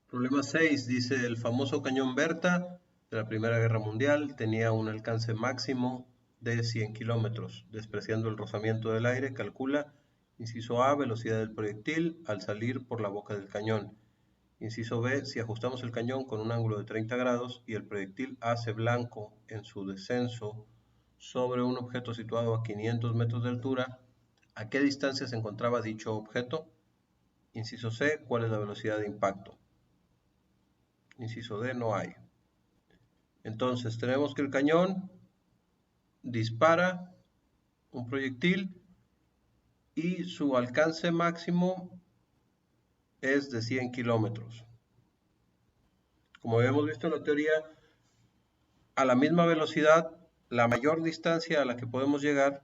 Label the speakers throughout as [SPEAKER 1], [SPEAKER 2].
[SPEAKER 1] Problema 6 dice: el famoso cañón Berta de la Primera Guerra Mundial tenía un alcance máximo de 100 kilómetros. Despreciando el rozamiento del aire, calcula: inciso A, velocidad del proyectil al salir por la boca del cañón. Inciso B, si ajustamos el cañón con un ángulo de 30 grados y el proyectil hace blanco en su descenso sobre un objeto situado a 500 metros de altura, ¿a qué distancia se encontraba dicho objeto? Inciso C, ¿cuál es la velocidad de impacto? Inciso D, no hay. Entonces tenemos que el cañón dispara un proyectil y su alcance máximo es de 100 kilómetros. Como habíamos visto en la teoría, a la misma velocidad, la mayor distancia a la que podemos llegar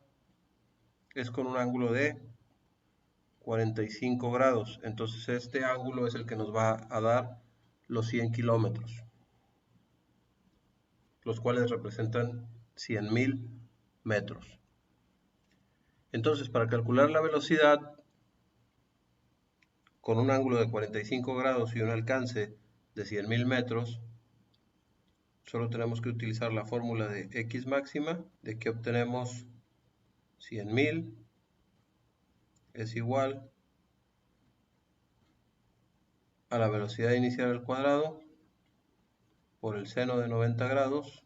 [SPEAKER 1] es con un ángulo de 45 grados. Entonces este ángulo es el que nos va a dar los 100 kilómetros, los cuales representan 100.000 metros. Entonces, para calcular la velocidad con un ángulo de 45 grados y un alcance de 100.000 metros, solo tenemos que utilizar la fórmula de x máxima, de que obtenemos 100.000 es igual a la velocidad inicial al cuadrado por el seno de 90 grados,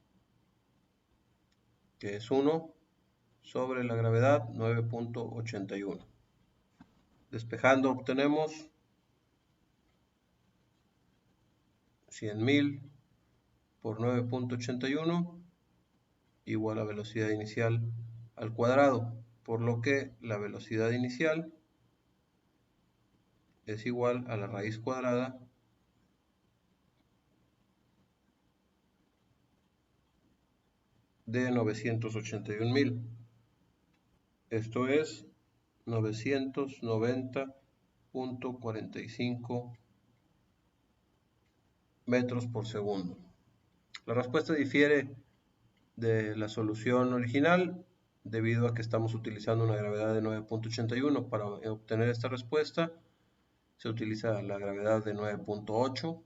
[SPEAKER 1] que es 1, sobre la gravedad 9.81. Despejando obtenemos 100.000 por 9.81 igual a velocidad inicial al cuadrado, por lo que la velocidad inicial es igual a la raíz cuadrada de 981.000. Esto es 990.45 metros por segundo. La respuesta difiere de la solución original debido a que estamos utilizando una gravedad de 9.81. Para obtener esta respuesta se utiliza la gravedad de 9.8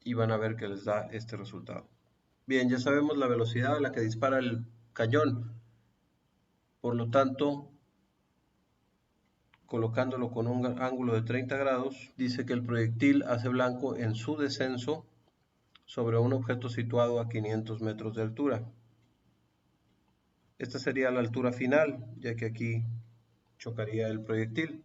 [SPEAKER 1] y van a ver que les da este resultado. Bien, ya sabemos la velocidad a la que dispara el cañón. Por lo tanto, colocándolo con un ángulo de 30 grados, dice que el proyectil hace blanco en su descenso sobre un objeto situado a 500 metros de altura. Esta sería la altura final, ya que aquí chocaría el proyectil.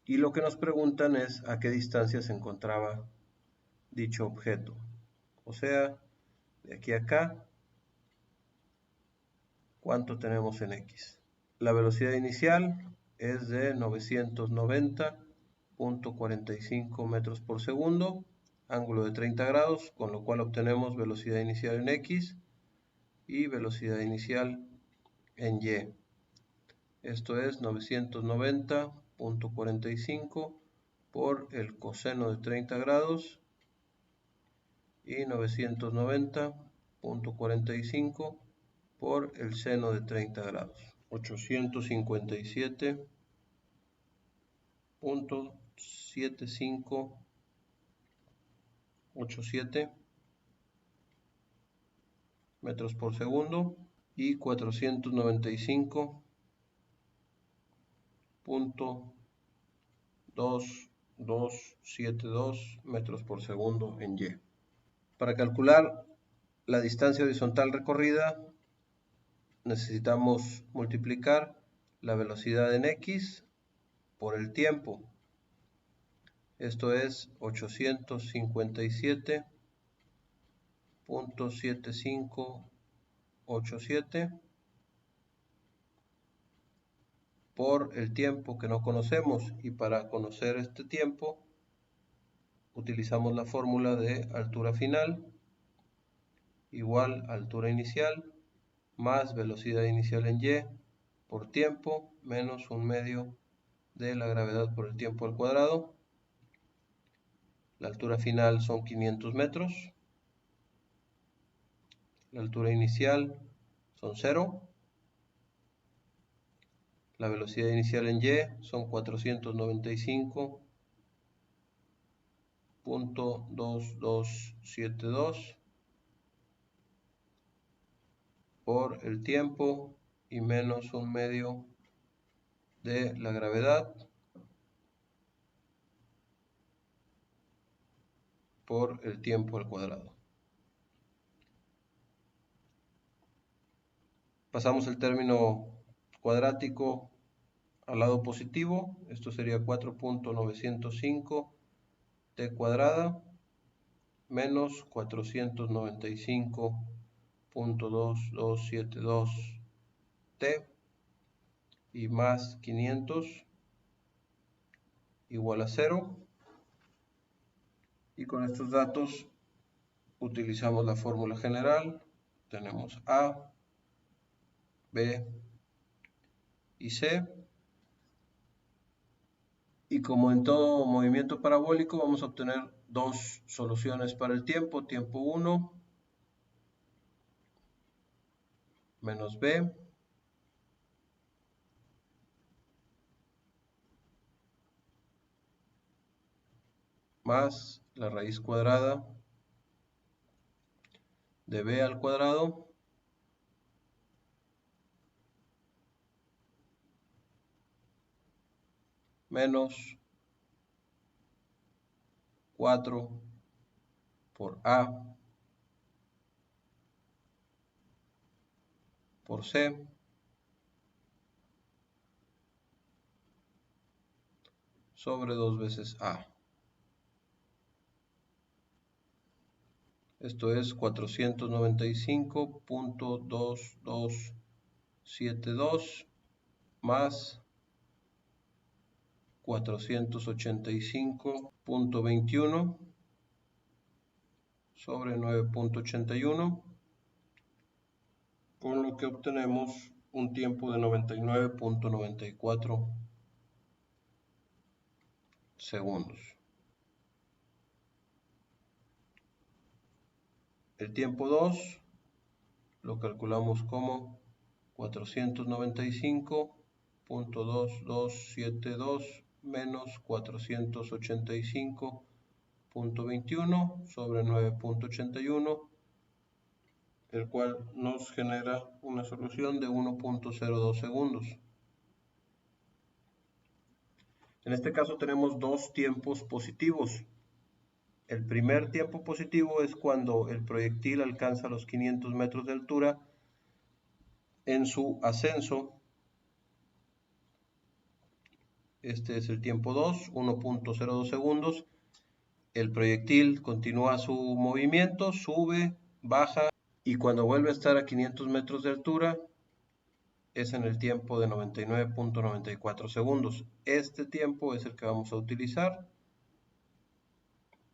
[SPEAKER 1] Y lo que nos preguntan es a qué distancia se encontraba dicho objeto. O sea, de aquí a acá, ¿cuánto tenemos en X? La velocidad inicial es de 990.45 metros por segundo, ángulo de 30 grados, con lo cual obtenemos velocidad inicial en X y velocidad inicial en Y. Esto es 990.45 por el coseno de 30 grados y 990.45 por el seno de 30 grados. 857.7587 metros por segundo y 495.2272 metros por segundo en Y. Para calcular la distancia horizontal recorrida necesitamos multiplicar la velocidad en X por el tiempo. Esto es 857.7587 por el tiempo que no conocemos, y para conocer este tiempo utilizamos la fórmula de altura final igual a altura inicial más velocidad inicial en Y por tiempo menos 1/2 de la gravedad por el tiempo al cuadrado. La altura final son 500 metros. La altura inicial son 0. La velocidad inicial en Y son 495.2272 por el tiempo y menos 1/2 de la gravedad por el tiempo al cuadrado. Pasamos el término cuadrático al lado positivo. Esto sería 4.905 t cuadrada menos 495.2272 t y más 500 igual a 0. Y con estos datos utilizamos la fórmula general. Tenemos A, B y C. Y como en todo movimiento parabólico, vamos a obtener dos soluciones para el tiempo. Tiempo 1 menos B más la raíz cuadrada de B al cuadrado menos 4 por A por C sobre 2 veces A. Esto es 495.2272 más 485.21 sobre 9.81, con lo que obtenemos un tiempo de 99.94 segundos. El tiempo 2 lo calculamos como 495.2272 menos 485.21 sobre 9.81, el cual nos genera una solución de 1.02 segundos. En este caso tenemos dos tiempos positivos. El primer tiempo positivo es cuando el proyectil alcanza los 500 metros de altura en su ascenso. Este es el tiempo 2, 1.02 segundos. El proyectil continúa su movimiento, sube, baja y cuando vuelve a estar a 500 metros de altura es en el tiempo de 99.94 segundos. Este tiempo es el que vamos a utilizar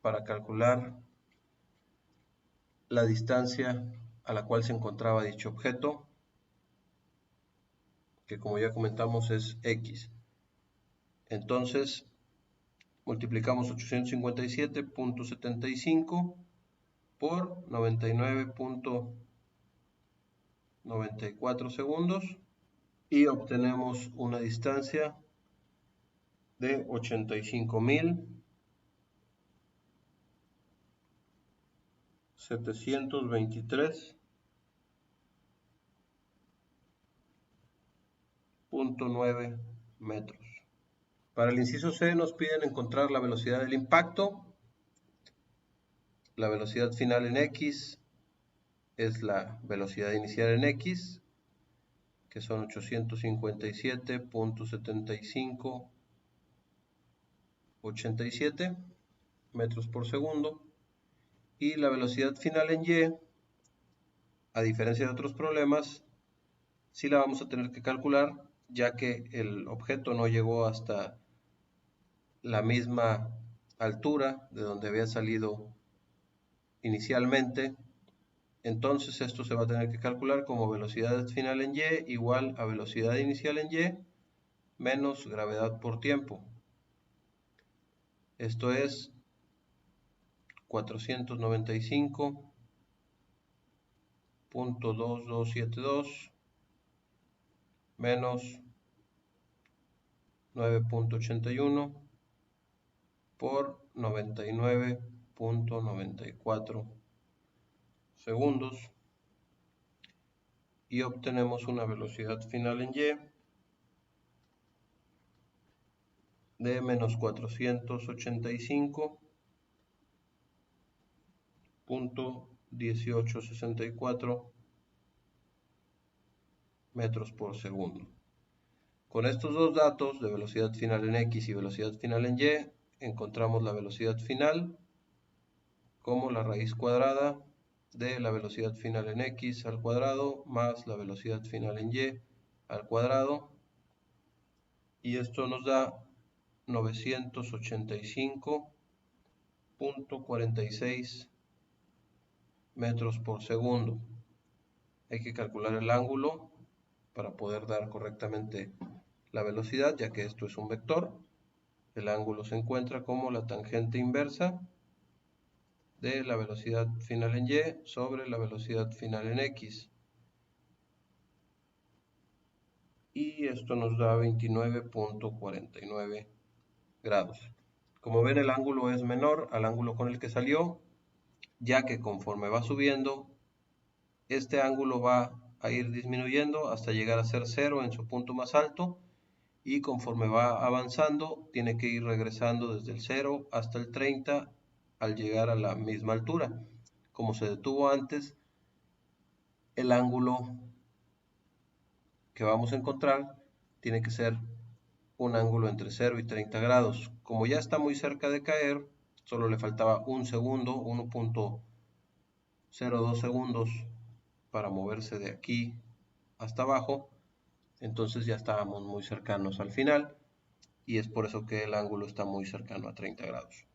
[SPEAKER 1] para calcular la distancia a la cual se encontraba dicho objeto, que como ya comentamos es X. Entonces multiplicamos 857.75 por 99.94 segundos y obtenemos una distancia de 85.723.9 metros. Para el inciso C nos piden encontrar la velocidad del impacto. La velocidad final en X es la velocidad inicial en X, que son 857.7587 metros por segundo. Y la velocidad final en Y, a diferencia de otros problemas, sí la vamos a tener que calcular, ya que el objeto no llegó hasta la misma altura de donde había salido inicialmente. Entonces esto se va a tener que calcular como velocidad final en Y igual a velocidad inicial en Y menos gravedad por tiempo. Esto es 495.2272 menos 9.81 por 99.94 segundos y obtenemos una velocidad final en Y de menos 485.1864 metros por segundo. Con estos dos datos de velocidad final en X y velocidad final en Y, encontramos la velocidad final como la raíz cuadrada de la velocidad final en X al cuadrado más la velocidad final en Y al cuadrado, y esto nos da 985.46 metros por segundo. Hay que calcular el ángulo para poder dar correctamente la velocidad, ya que esto es un vector. El ángulo se encuentra como la tangente inversa de la velocidad final en Y sobre la velocidad final en X. Y esto nos da 29.49 grados. Como ven, el ángulo es menor al ángulo con el que salió, ya que conforme va subiendo, este ángulo va a ir disminuyendo hasta llegar a ser 0 en su punto más alto, y conforme va avanzando tiene que ir regresando desde el 0 hasta el 30 al llegar a la misma altura. Como se detuvo antes, el ángulo que vamos a encontrar tiene que ser un ángulo entre 0 y 30 grados. Como ya está muy cerca de caer, solo le faltaba un segundo, 1.02 segundos para moverse de aquí hasta abajo, entonces ya estábamos muy cercanos al final, y es por eso que el ángulo está muy cercano a 30 grados.